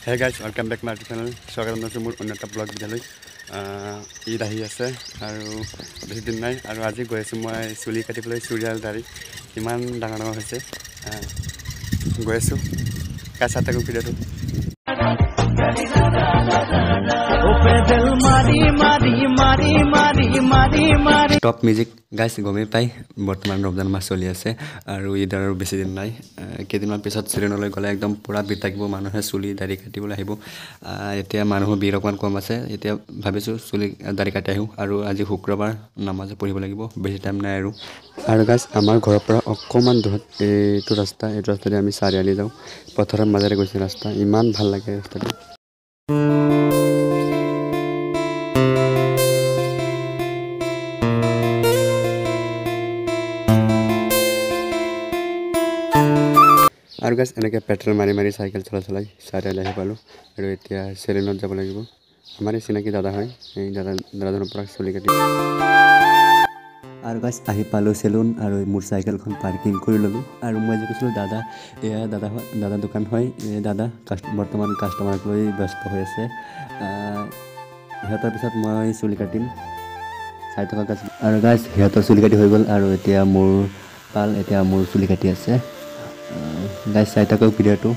Hey guys, welcome back my channel. স্বাগতম জনাইছোঁ মোৰ অন্য এটা ব্লগ ভিডিঅ'লৈ। ঈদ আহি আছে আৰু বেছি দিন নাই আৰু আজি গৈ আছোঁ মই চুলি কাটিবলৈ চুৰিয়াল দাড়ি ইমান ডাঙৰ ডাঙৰ হৈছে গৈ আছোঁ কাছা থাকোঁ ভিডিঅ'টো টপ মিউজিক গাইছ গমেই পাই বৰ্তমান ৰমজান মাহ চলি আছে আৰু ঈদৰ আৰু বেছি দিন নাই কেইদিনমান পিছত চিলনলৈ গ'লে একদম পুৰা ভিৰ থাকিব মানুহে চুলি দাড়ি কাটিবলৈ আহিব এতিয়া মানুহৰ ভিৰ অকণমান কম আছে এতিয়া ভাবিছোঁ চুলি দাড়ি কাটি আহোঁ আৰু আজি শুক্ৰবাৰ নামাজ পঢ়িব লাগিব বেছি টাইম নাই আৰু গাইছ আমাৰ ঘৰৰ পৰা অকণমান দূৰত এইটো ৰাস্তাতে আমি চাৰিআলি যাওঁ পথাৰৰ মাজেৰে গৈছে ৰাস্তা ইমান ভাল লাগে ৰাস্তাটো আৰু গাইছ এনেকৈ পেট্ৰল মাৰি চাইকেল চলাই চাৰিআলি আহি পালোঁ আৰু এতিয়া চেলুনত যাব লাগিব আমাৰ চিনাকি দাদা হয় এই দাদাজনৰ পৰা চুলি কাটি আৰু গাইছ আহি পালোঁ চেলুন আৰু মোৰ চাইকেলখন পাৰ্কিং কৰি ল'লোঁ আৰু মই যে কৈছিলোঁ দাদা এয়া দাদা দোকান হয় দাদা বৰ্তমান কাষ্টমাৰক লৈ ব্যস্ত হৈ আছে সিহঁতৰ পিছত মই চুলি কাটিম চাই থকা গাইছ আৰু গাইছ সিহঁতৰ চুলি কাটি হৈ গ'ল আৰু এতিয়া মোৰ চুলি কাটি আছে গাইছ চাই থাকক ভিডিঅ'টো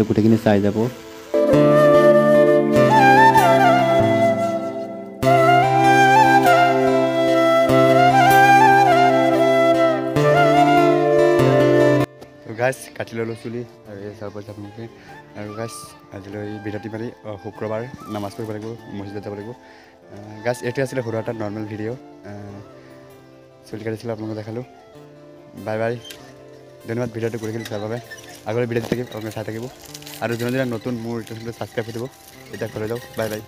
গোটেইখিনি চাই যাব গাইছ কাটি ল'লোঁ চুলি আৰু এই চাৰ পইচা আপোনালোকে আৰু গাইছ আজিলৈ বিৰতি মাৰি শুক্ৰবাৰ নামাজ পঢ়িব লাগিব মছজিদত যাব লাগিব গাইছ এইটোৱে আছিলে সৰু এটা নৰ্মেল ভিডিঅ' চুলি কাটিছিলোঁ আপোনালোকক দেখালোঁ বাই বাই ধন্যবাদ ভিডিঅ'টো গোটেইখিনি চোৱাৰ বাবে আগলৈ ভিডিঅ'টো থাকিব আপোনালোকে চাই থাকিব আৰু যোনে নতুন মোৰ চেনেলটো ছাবস্ক্ৰাইব কৰি দিব এতিয়া ঘৰলৈ যাওঁ বাই বাই